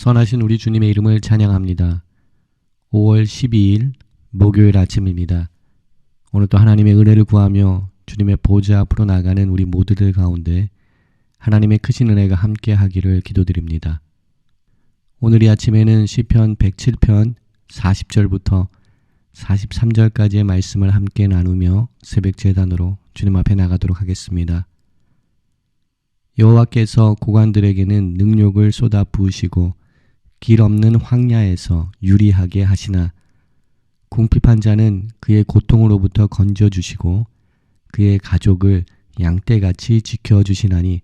선하신 우리 주님의 이름을 찬양합니다. 5월 12일 목요일 아침입니다. 오늘도 하나님의 은혜를 구하며 주님의 보좌 앞으로 나가는 우리 모두들 가운데 하나님의 크신 은혜가 함께 하기를 기도드립니다. 오늘 이 아침에는 시편 107편 40절부터 43절까지의 말씀을 함께 나누며 새벽 제단으로 주님 앞에 나가도록 하겠습니다. 여호와께서 고관들에게는 능욕을 쏟아 부으시고 길 없는 황야에서 유리하게 하시나 궁핍한 자는 그의 고통으로부터 건져주시고 그의 가족을 양떼같이 지켜주시나니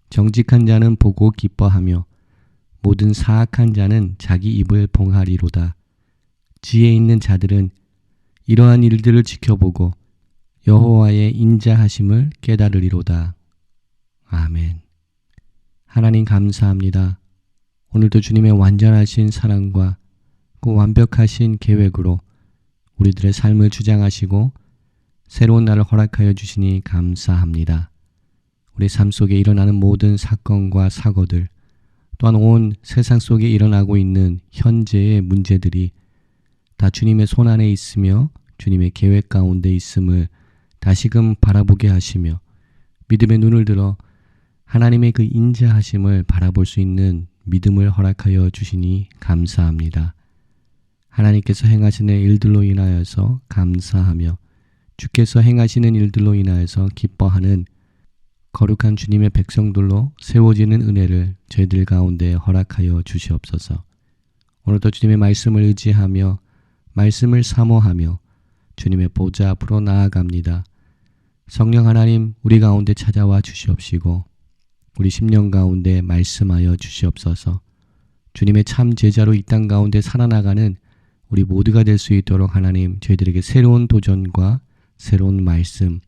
정직한 자는 보고 기뻐하며 모든 사악한 자는 자기 입을 봉하리로다. 지혜 있는 자들은 이러한 일들을 지켜보고 여호와의 인자하심을 깨달으리로다. 아멘. 하나님 감사합니다. 오늘도 주님의 완전하신 사랑과 그 완벽하신 계획으로 우리들의 삶을 주장하시고 새로운 날을 허락하여 주시니 감사합니다. 우리 삶 속에 일어나는 모든 사건과 사고들, 또한 온 세상 속에 일어나고 있는 현재의 문제들이 다 주님의 손 안에 있으며 주님의 계획 가운데 있음을 다시금 바라보게 하시며 믿음의 눈을 들어 하나님의 그 인자하심을 바라볼 수 있는 믿음을 허락하여 주시니 감사합니다. 하나님께서 행하시는 일들로 인하여서 감사하며 주께서 행하시는 일들로 인하여서 기뻐하는 거룩한 주님의 백성들로 세워지는 은혜를 저희들 가운데 허락하여 주시옵소서. 오늘도 주님의 말씀을 의지하며 말씀을 사모하며 주님의 보좌 앞으로 나아갑니다. 성령 하나님 우리 가운데 찾아와 주시옵시고 우리 심령 가운데 말씀하여 주시옵소서. 주님의 참 제자로 이 땅 가운데 살아나가는 우리 모두가 될 수 있도록 하나님 저희들에게 새로운 도전과 새로운 말씀,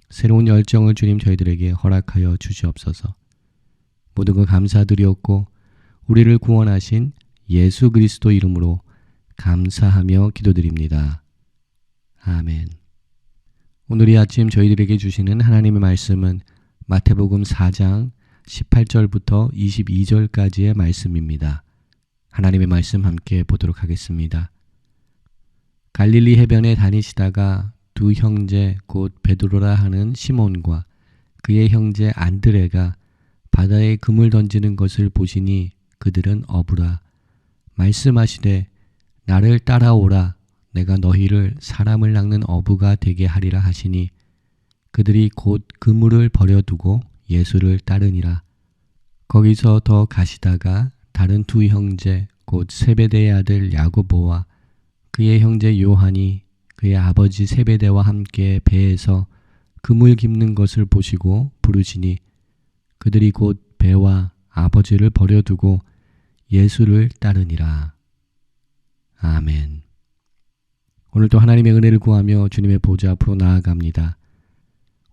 새로운 열정을 주님 저희들에게 허락하여 주시옵소서. 모든 것 감사드리옵고 우리를 구원하신 예수 그리스도 이름으로 감사하며 기도드립니다. 아멘. 오늘 이 아침 저희들에게 주시는 하나님의 말씀은 마태복음 4장 18절부터 22절까지의 말씀입니다. 하나님의 말씀 함께 보도록 하겠습니다. 갈릴리 해변에 다니시다가 두 형제 곧 베드로라 하는 시몬과 그의 형제 안드레가 바다에 금을 던지는 것을 보시니 그들은 어부라. 말씀하시되 나를 따라오라. 내가 너희를 사람을 낚는 어부가 되게 하리라 하시니 그들이 곧 그물을 버려두고 예수를 따르니라. 거기서 더 가시다가 다른 두 형제 곧 세베대의 아들 야고보와 그의 형제 요한이 그의 아버지 세베대와 함께 배에서 그물 깁는 것을 보시고 부르시니 그들이 곧 배와 아버지를 버려두고 예수를 따르니라. 아멘. 오늘도 하나님의 은혜를 구하며 주님의 보좌 앞으로 나아갑니다.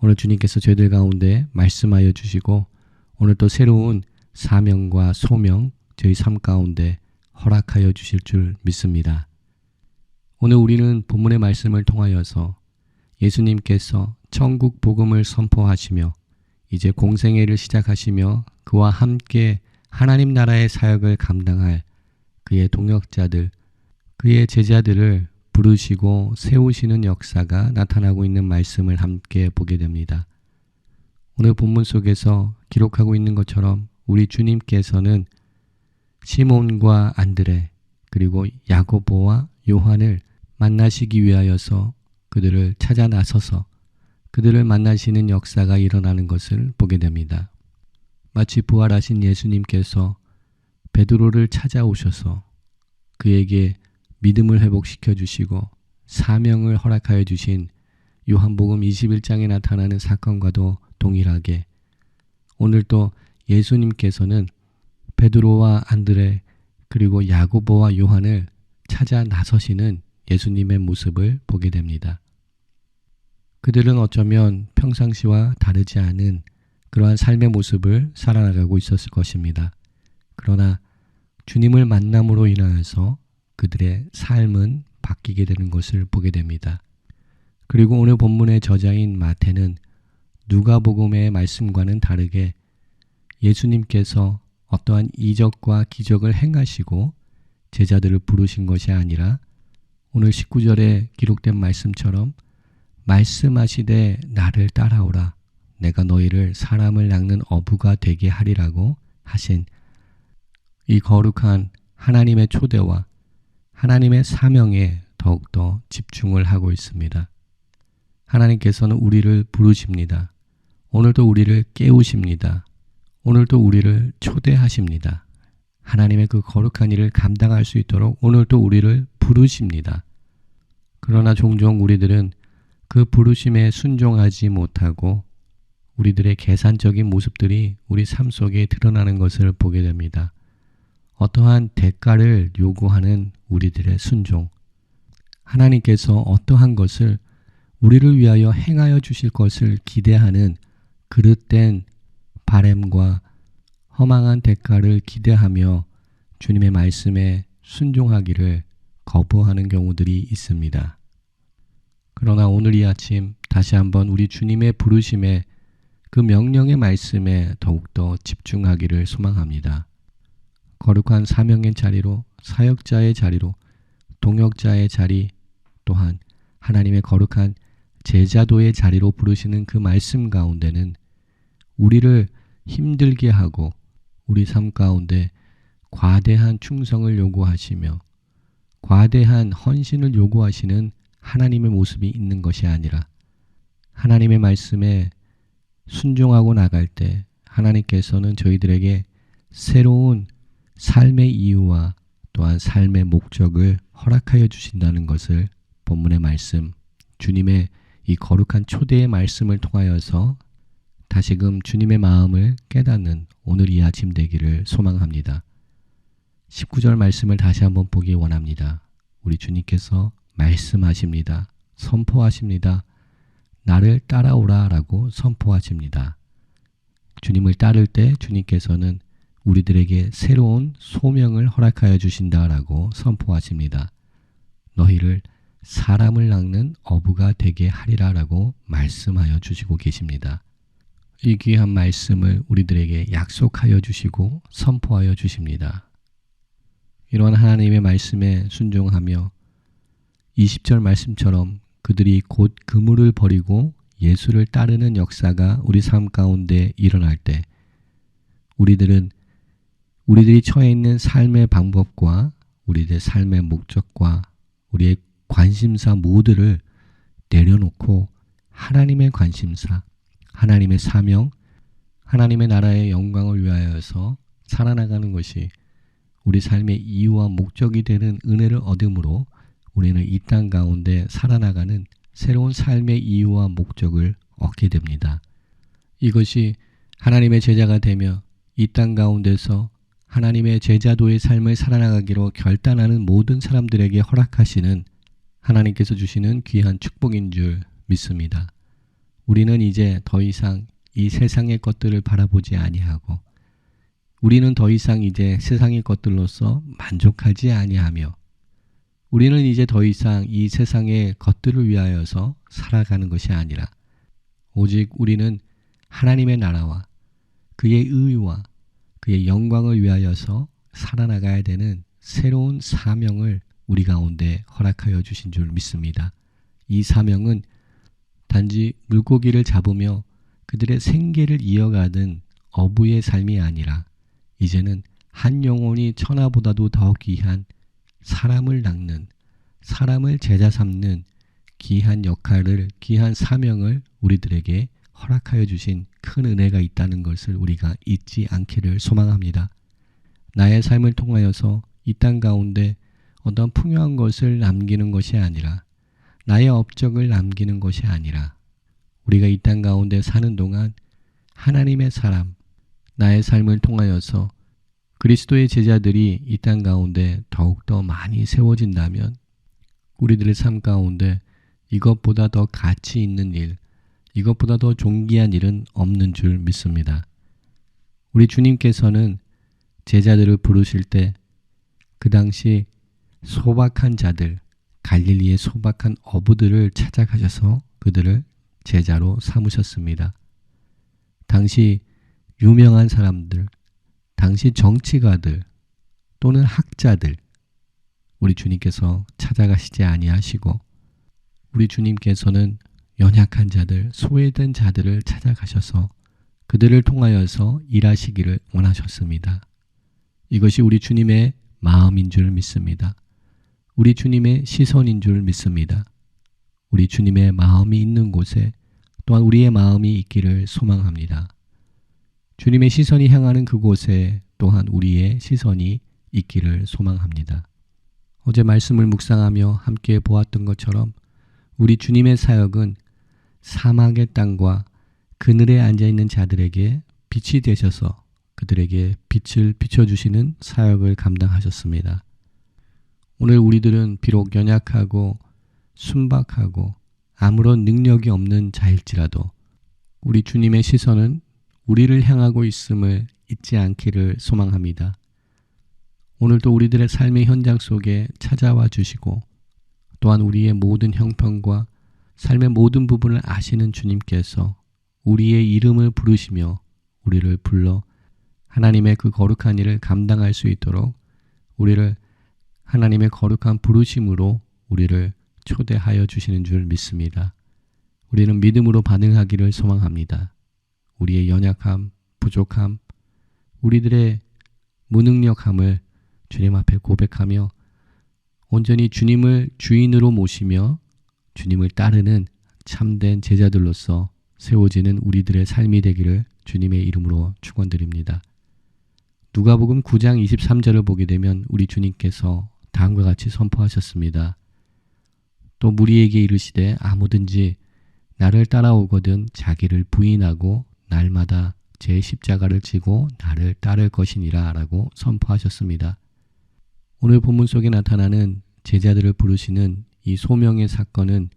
오늘 주님께서 저희들 가운데 말씀하여 주시고 오늘 또 새로운 사명과 소명 저희 삶 가운데 허락하여 주실 줄 믿습니다. 오늘 우리는 본문의 말씀을 통하여서 예수님께서 천국 복음을 선포하시며 이제 공생애를 시작하시며 그와 함께 하나님 나라의 사역을 감당할 그의 동역자들, 그의 제자들을 부르시고 세우시는 역사가 나타나고 있는 말씀을 함께 보게 됩니다. 오늘 본문 속에서 기록하고 있는 것처럼 우리 주님께서는 시몬과 안드레 그리고 야고보와 요한을 만나시기 위하여서 그들을 찾아 나서서 그들을 만나시는 역사가 일어나는 것을 보게 됩니다. 마치 부활하신 예수님께서 베드로를 찾아오셔서 그에게 믿음을 회복시켜 주시고 사명을 허락하여 주신 요한복음 21장에 나타나는 사건과도 동일하게 오늘도 예수님께서는 베드로와 안드레 그리고 야고보와 요한을 찾아 나서시는 예수님의 모습을 보게 됩니다. 그들은 어쩌면 평상시와 다르지 않은 그러한 삶의 모습을 살아나가고 있었을 것입니다. 그러나 주님을 만남으로 인하여서 그들의 삶은 바뀌게 되는 것을 보게 됩니다. 그리고 오늘 본문의 저자인 마태는 누가복음의 말씀과는 다르게 예수님께서 어떠한 이적과 기적을 행하시고 제자들을 부르신 것이 아니라 오늘 19절에 기록된 말씀처럼 말씀하시되 나를 따라오라. 내가 너희를 사람을 낚는 어부가 되게 하리라고 하신 이 거룩한 하나님의 초대와 하나님의 사명에 더욱더 집중을 하고 있습니다. 하나님께서는 우리를 부르십니다. 오늘도 우리를 깨우십니다. 오늘도 우리를 초대하십니다. 하나님의 그 거룩한 일을 감당할 수 있도록 오늘도 우리를 부르십니다. 그러나 종종 우리들은 그 부르심에 순종하지 못하고 우리들의 계산적인 모습들이 우리 삶 속에 드러나는 것을 보게 됩니다. 어떠한 대가를 요구하는 우리들의 순종. 하나님께서 어떠한 것을 우리를 위하여 행하여 주실 것을 기대하는 그릇된 바램과 허망한 대가를 기대하며 주님의 말씀에 순종하기를 거부하는 경우들이 있습니다. 그러나 오늘 이 아침 다시 한번 우리 주님의 부르심에 그 명령의 말씀에 더욱더 집중하기를 소망합니다. 거룩한 사명의 자리로, 사역자의 자리로, 동역자의 자리, 또한 하나님의 거룩한 제자도의 자리로 부르시는 그 말씀 가운데는 우리를 힘들게 하고 우리 삶 가운데 과대한 충성을 요구하시며 과대한 헌신을 요구하시는 하나님의 모습이 있는 것이 아니라 하나님의 말씀에 순종하고 나갈 때 하나님께서는 저희들에게 새로운 삶의 이유와 또한 삶의 목적을 허락하여 주신다는 것을 본문의 말씀, 주님의 이 거룩한 초대의 말씀을 통하여서 다시금 주님의 마음을 깨닫는 오늘 이 아침 되기를 소망합니다. 19절 말씀을 다시 한번 보기 원합니다. 우리 주님께서 말씀하십니다. 선포하십니다. 나를 따라오라 라고 선포하십니다. 주님을 따를 때 주님께서는 우리들에게 새로운 소명을 허락하여 주신다라고 선포하십니다. 너희를 사람을 낚는 어부가 되게 하리라라고 말씀하여 주시고 계십니다. 이 귀한 말씀을 우리들에게 약속하여 주시고 선포하여 주십니다. 이러한 하나님의 말씀에 순종하며 20절 말씀처럼 그들이 곧 그물을 버리고 예수를 따르는 역사가 우리 삶 가운데 일어날 때 우리들이 처해 있는 삶의 방법과 우리들의 삶의 목적과 우리의 관심사 모두를 내려놓고 하나님의 관심사, 하나님의 사명, 하나님의 나라의 영광을 위하여서 살아나가는 것이 우리 삶의 이유와 목적이 되는 은혜를 얻음으로 우리는 이 땅 가운데 살아나가는 새로운 삶의 이유와 목적을 얻게 됩니다. 이것이 하나님의 제자가 되며 이 땅 가운데서 하나님의 제자도의 삶을 살아나가기로 결단하는 모든 사람들에게 허락하시는 하나님께서 주시는 귀한 축복인 줄 믿습니다. 우리는 이제 더 이상 이 세상의 것들을 바라보지 아니하고 우리는 더 이상 이제 세상의 것들로서 만족하지 아니하며 우리는 이제 더 이상 이 세상의 것들을 위하여서 살아가는 것이 아니라 오직 우리는 하나님의 나라와 그의 의와 그의 영광을 위하여서 살아나가야 되는 새로운 사명을 우리 가운데 허락하여 주신 줄 믿습니다. 이 사명은 단지 물고기를 잡으며 그들의 생계를 이어가는 어부의 삶이 아니라 이제는 한 영혼이 천하보다도 더 귀한 사람을 낚는, 사람을 제자 삼는 귀한 역할을, 귀한 사명을 우리들에게 허락하여 주신 큰 은혜가 있다는 것을 우리가 잊지 않기를 소망합니다. 나의 삶을 통하여서 이 땅 가운데 어떤 풍요한 것을 남기는 것이 아니라 나의 업적을 남기는 것이 아니라 우리가 이 땅 가운데 사는 동안 하나님의 사람, 나의 삶을 통하여서 그리스도의 제자들이 이 땅 가운데 더욱더 많이 세워진다면 우리들의 삶 가운데 이것보다 더 가치 있는 일, 이것보다 더 존귀한 일은 없는 줄 믿습니다. 우리 주님께서는 제자들을 부르실 때 그 당시 소박한 자들, 갈릴리의 소박한 어부들을 찾아가셔서 그들을 제자로 삼으셨습니다. 당시 유명한 사람들, 당시 정치가들 또는 학자들 우리 주님께서 찾아가시지 아니하시고 우리 주님께서는 연약한 자들, 소외된 자들을 찾아가셔서 그들을 통하여서 일하시기를 원하셨습니다. 이것이 우리 주님의 마음인 줄 믿습니다. 우리 주님의 시선인 줄 믿습니다. 우리 주님의 마음이 있는 곳에 또한 우리의 마음이 있기를 소망합니다. 주님의 시선이 향하는 그곳에 또한 우리의 시선이 있기를 소망합니다. 어제 말씀을 묵상하며 함께 보았던 것처럼 우리 주님의 사역은 사막의 땅과 그늘에 앉아있는 자들에게 빛이 되셔서 그들에게 빛을 비춰주시는 사역을 감당하셨습니다. 오늘 우리들은 비록 연약하고 순박하고 아무런 능력이 없는 자일지라도 우리 주님의 시선은 우리를 향하고 있음을 잊지 않기를 소망합니다. 오늘도 우리들의 삶의 현장 속에 찾아와 주시고 또한 우리의 모든 형편과 삶의 모든 부분을 아시는 주님께서 우리의 이름을 부르시며 우리를 불러 하나님의 그 거룩한 일을 감당할 수 있도록 우리를 하나님의 거룩한 부르심으로 우리를 초대하여 주시는 줄 믿습니다. 우리는 믿음으로 반응하기를 소망합니다. 우리의 연약함, 부족함, 우리들의 무능력함을 주님 앞에 고백하며 온전히 주님을 주인으로 모시며 주님을 따르는 참된 제자들로서 세워지는 우리들의 삶이 되기를 주님의 이름으로 축원드립니다. 누가복음 9장 23절을 보게 되면 우리 주님께서 다음과 같이 선포하셨습니다. 또 무리에게 이르시되 아무든지 나를 따라오거든 자기를 부인하고 날마다 제 십자가를 지고 나를 따를 것이니라 라고 선포하셨습니다. 오늘 본문 속에 나타나는 제자들을 부르시는 이 소명의 사건은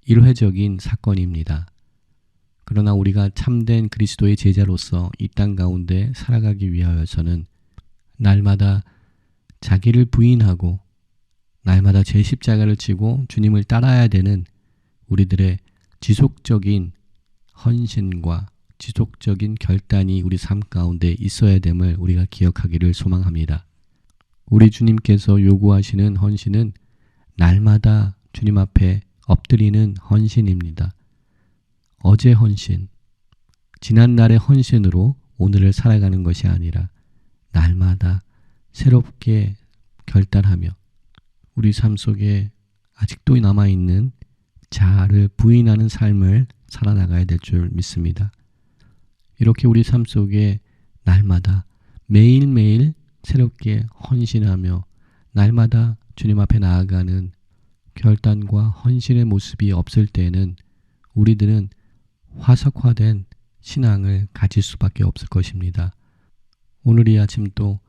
일회적인 사건입니다. 그러나 우리가 참된 그리스도의 제자로서 이 땅 가운데 살아가기 위하여서는 날마다 자기를 부인하고 날마다 제 십자가를 지고 주님을 따라야 되는 우리들의 지속적인 헌신과 지속적인 결단이 우리 삶 가운데 있어야 됨을 우리가 기억하기를 소망합니다. 우리 주님께서 요구하시는 헌신은 날마다 주님 앞에 엎드리는 헌신입니다. 어제 헌신, 지난날의 헌신으로 오늘을 살아가는 것이 아니라 날마다 새롭게 결단하며 우리 삶 속에 아직도 남아있는 자아를 부인하는 삶을 살아나가야 될 줄 믿습니다. 이렇게 우리 삶 속에 날마다 매일매일 새롭게 헌신하며 날마다 주님 앞에 나아가는 결단과 헌신의 모습이 없을 때에는 우리들은 화석화된 신앙을 가질 수밖에 없을 것입니다. 오늘 이 아침도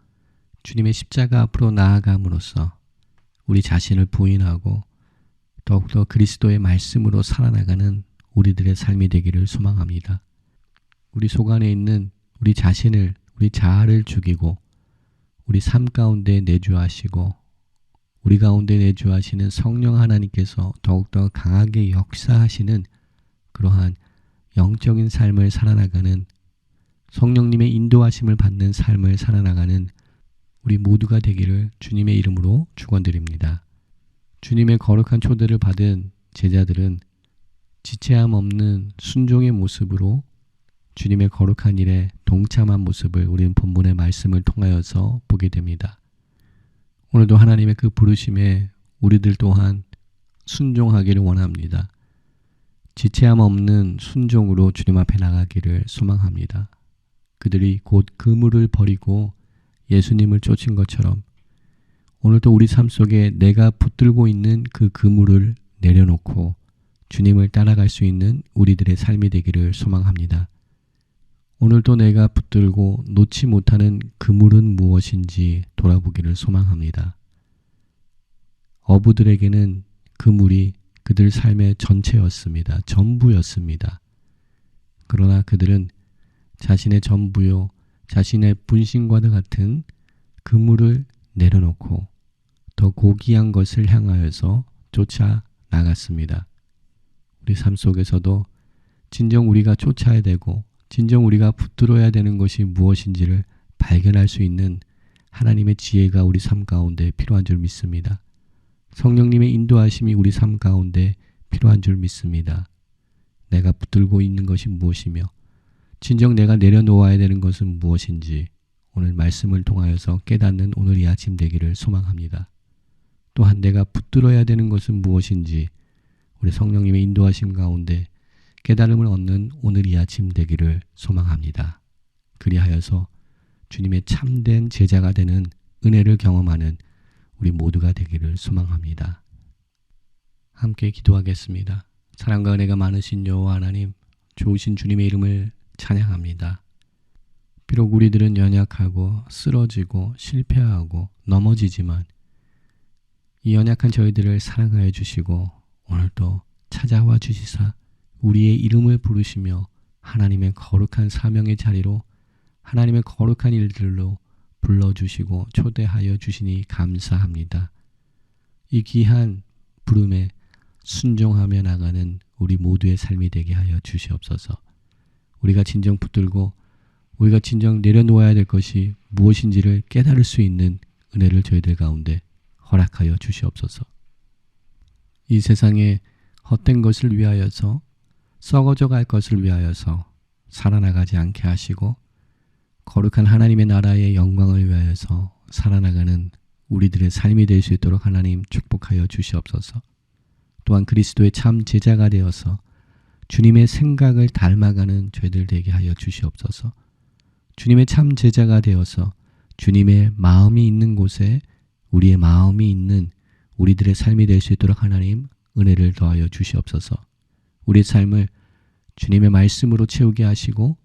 주님의 십자가 앞으로 나아감으로써 우리 자신을 부인하고 더욱더 그리스도의 말씀으로 살아나가는 우리들의 삶이 되기를 소망합니다. 우리 속 안에 있는 우리 자신을, 우리 자아를 죽이고 우리 삶 가운데 내주하시고 우리 가운데 내주하시는 성령 하나님께서 더욱더 강하게 역사하시는 그러한 영적인 삶을 살아나가는 성령님의 인도하심을 받는 삶을 살아나가는 우리 모두가 되기를 주님의 이름으로 축원드립니다. 주님의 거룩한 초대를 받은 제자들은 지체함 없는 순종의 모습으로 주님의 거룩한 일에 동참한 모습을 우리는 본문의 말씀을 통하여서 보게 됩니다. 오늘도 하나님의 그 부르심에 우리들 또한 순종하기를 원합니다. 지체함 없는 순종으로 주님 앞에 나가기를 소망합니다. 그들이 곧 그물을 버리고 예수님을 쫓은 것처럼 오늘도 우리 삶 속에 내가 붙들고 있는 그 그물을 내려놓고 주님을 따라갈 수 있는 우리들의 삶이 되기를 소망합니다. 오늘도 내가 붙들고 놓지 못하는 그물은 무엇인지 돌아보기를 소망합니다. 어부들에게는 그물이 그들 삶의 전체였습니다. 전부였습니다. 그러나 그들은 자신의 전부요, 자신의 분신과도 같은 그물을 내려놓고 더 고귀한 것을 향하여서 쫓아 나갔습니다. 우리 삶 속에서도 진정 우리가 쫓아야 되고 진정 우리가 붙들어야 되는 것이 무엇인지를 발견할 수 있는 하나님의 지혜가 우리 삶 가운데 필요한 줄 믿습니다. 성령님의 인도하심이 우리 삶 가운데 필요한 줄 믿습니다. 내가 붙들고 있는 것이 무엇이며 진정 내가 내려놓아야 되는 것은 무엇인지 오늘 말씀을 통하여서 깨닫는 오늘 이 아침 되기를 소망합니다. 또한 내가 붙들어야 되는 것은 무엇인지 우리 성령님의 인도하심 가운데 깨달음을 얻는 오늘 이 아침 되기를 소망합니다. 그리하여서 주님의 참된 제자가 되는 은혜를 경험하는 우리 모두가 되기를 소망합니다. 함께 기도하겠습니다. 사랑과 은혜가 많으신 여호와 하나님, 좋으신 주님의 이름을 찬양합니다. 비록 우리들은 연약하고 쓰러지고 실패하고 넘어지지만 이 연약한 저희들을 사랑하여 주시고 오늘도 찾아와 주시사 우리의 이름을 부르시며 하나님의 거룩한 사명의 자리로 하나님의 거룩한 일들로 불러주시고 초대하여 주시니 감사합니다. 이 귀한 부름에 순종하며 나가는 우리 모두의 삶이 되게 하여 주시옵소서. 우리가 진정 붙들고 우리가 진정 내려놓아야 될 것이 무엇인지를 깨달을 수 있는 은혜를 저희들 가운데 허락하여 주시옵소서. 이 세상에 헛된 것을 위하여서 썩어져 갈 것을 위하여서 살아나가지 않게 하시고 거룩한 하나님의 나라의 영광을 위하여서 살아나가는 우리들의 삶이 될 수 있도록 하나님 축복하여 주시옵소서. 또한 그리스도의 참 제자가 되어서 주님의 생각을 닮아가는 저희들 되게 하여 주시옵소서. 주님의 참 제자가 되어서 주님의 마음이 있는 곳에 우리의 마음이 있는 우리들의 삶이 될 수 있도록 하나님 은혜를 더하여 주시옵소서. 우리의 삶을 주님의 말씀으로 채우게 하시고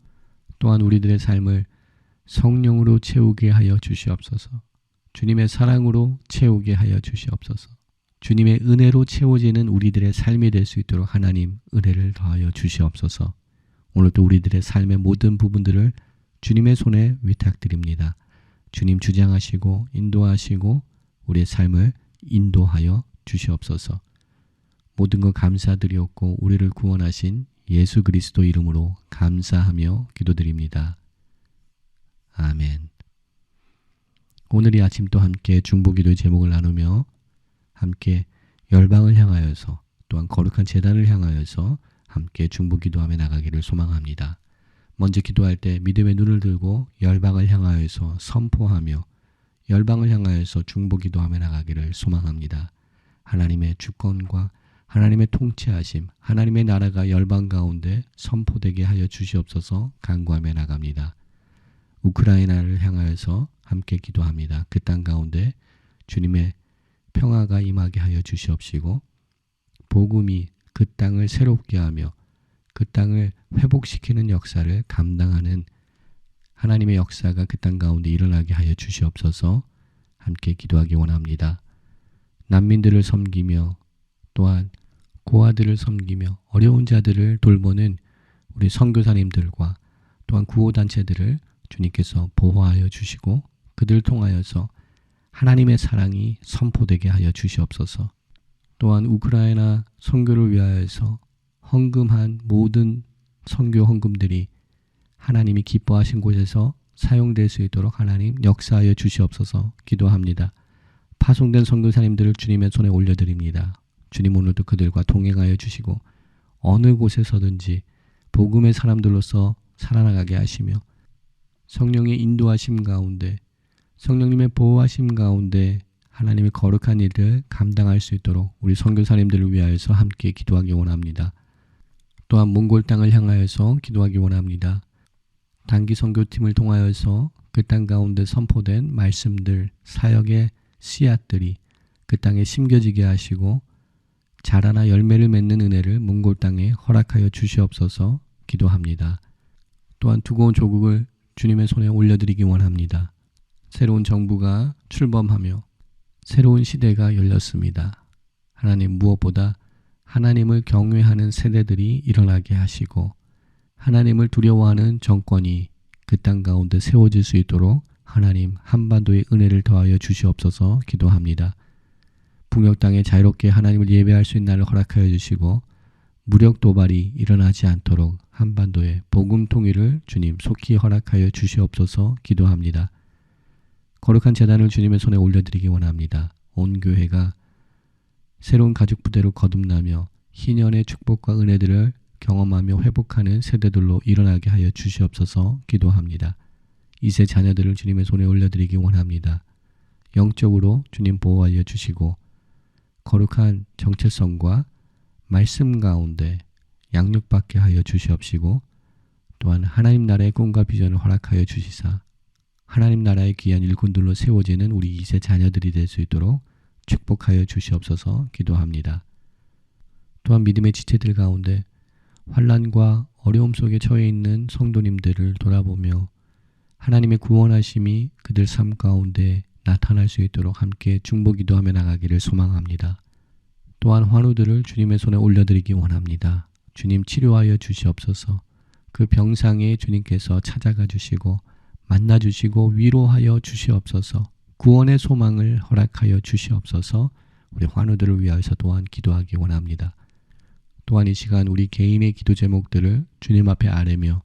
또한 우리들의 삶을 성령으로 채우게 하여 주시옵소서. 주님의 사랑으로 채우게 하여 주시옵소서. 주님의 은혜로 채워지는 우리들의 삶이 될 수 있도록 하나님 은혜를 더하여 주시옵소서. 오늘도 우리들의 삶의 모든 부분들을 주님의 손에 위탁드립니다. 주님 주장하시고 인도하시고 우리의 삶을 인도하여 주시옵소서. 모든 것 감사드리옵고 우리를 구원하신 예수 그리스도 이름으로 감사하며 기도드립니다. 아멘. 오늘 이 아침 또 함께 중보기도의 제목을 나누며 함께 열방을 향하여서 또한 거룩한 제단을 향하여서 함께 중보기도하며 나가기를 소망합니다. 먼저 기도할 때 믿음의 눈을 들고 열방을 향하여서 선포하며 열방을 향하여서 중보기도하며 나가기를 소망합니다. 하나님의 주권과 하나님의 통치하심, 하나님의 나라가 열방 가운데 선포되게 하여 주시옵소서 간구하며 나갑니다. 우크라이나를 향하여서 함께 기도합니다. 그 땅 가운데 주님의 평화가 임하게 하여 주시옵시고 복음이 그 땅을 새롭게 하며 그 땅을 회복시키는 역사를 감당하는 하나님의 역사가 그 땅 가운데 일어나게 하여 주시옵소서 함께 기도하기 원합니다. 난민들을 섬기며 또한 고아들을 섬기며 어려운 자들을 돌보는 우리 선교사님들과 또한 구호단체들을 주님께서 보호하여 주시고 그들을 통하여서 하나님의 사랑이 선포되게 하여 주시옵소서. 또한 우크라이나 선교를 위하여서 헌금한 모든 선교 헌금들이 하나님이 기뻐하신 곳에서 사용될 수 있도록 하나님 역사하여 주시옵소서 기도합니다. 파송된 선교사님들을 주님의 손에 올려드립니다. 주님 오늘도 그들과 동행하여 주시고 어느 곳에서든지 복음의 사람들로서 살아나가게 하시며 성령의 인도하심 가운데 성령님의 보호하심 가운데 하나님의 거룩한 일을 감당할 수 있도록 우리 선교사님들을 위하여서 함께 기도하기 원합니다. 또한 몽골 땅을 향하여서 기도하기 원합니다. 단기 선교팀을 통하여서 그 땅 가운데 선포된 말씀들, 사역의 씨앗들이 그 땅에 심겨지게 하시고 자라나 열매를 맺는 은혜를 몽골 땅에 허락하여 주시옵소서 기도합니다. 또한 두고 온 조국을 주님의 손에 올려드리기 원합니다. 새로운 정부가 출범하며 새로운 시대가 열렸습니다. 하나님 무엇보다 하나님을 경외하는 세대들이 일어나게 하시고 하나님을 두려워하는 정권이 그 땅 가운데 세워질 수 있도록 하나님 한반도의 은혜를 더하여 주시옵소서 기도합니다. 북녘 땅에 자유롭게 하나님을 예배할 수 있는 날을 허락하여 주시고 무력 도발이 일어나지 않도록 한반도의 복음 통일을 주님 속히 허락하여 주시옵소서 기도합니다. 거룩한 제단을 주님의 손에 올려드리기 원합니다. 온 교회가 새로운 가족 부대로 거듭나며 희년의 축복과 은혜들을 경험하며 회복하는 세대들로 일어나게 하여 주시옵소서 기도합니다. 이세 자녀들을 주님의 손에 올려드리기 원합니다. 영적으로 주님 보호하여 주시고 거룩한 정체성과 말씀 가운데 양육받게 하여 주시옵시고 또한 하나님 나라의 꿈과 비전을 허락하여 주시사 하나님 나라의 귀한 일꾼들로 세워지는 우리 이세 자녀들이 될 수 있도록 축복하여 주시옵소서 기도합니다. 또한 믿음의 지체들 가운데 환난과 어려움 속에 처해 있는 성도님들을 돌아보며 하나님의 구원하심이 그들 삶 가운데 나타날 수 있도록 함께 중보기도하며 나가기를 소망합니다. 또한 환우들을 주님의 손에 올려드리기 원합니다. 주님 치료하여 주시옵소서. 그 병상에 주님께서 찾아가 주시고 만나 주시고 위로하여 주시옵소서. 구원의 소망을 허락하여 주시옵소서. 우리 환우들을 위하여서 또한 기도하기 원합니다. 또한 이 시간 우리 개인의 기도 제목들을 주님 앞에 아뢰며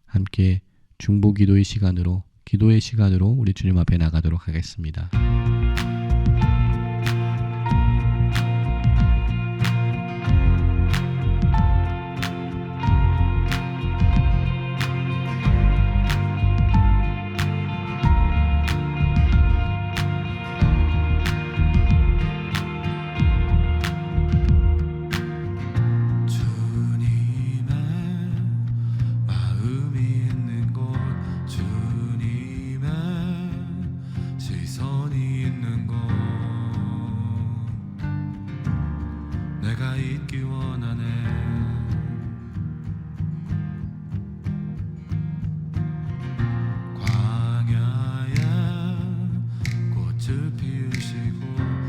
함께 중보기도의 시간으로 기도의 시간으로 우리 주님 앞에 나가도록 하겠습니다. 내가 있기 원하네. 광야에 꽃을 피우시고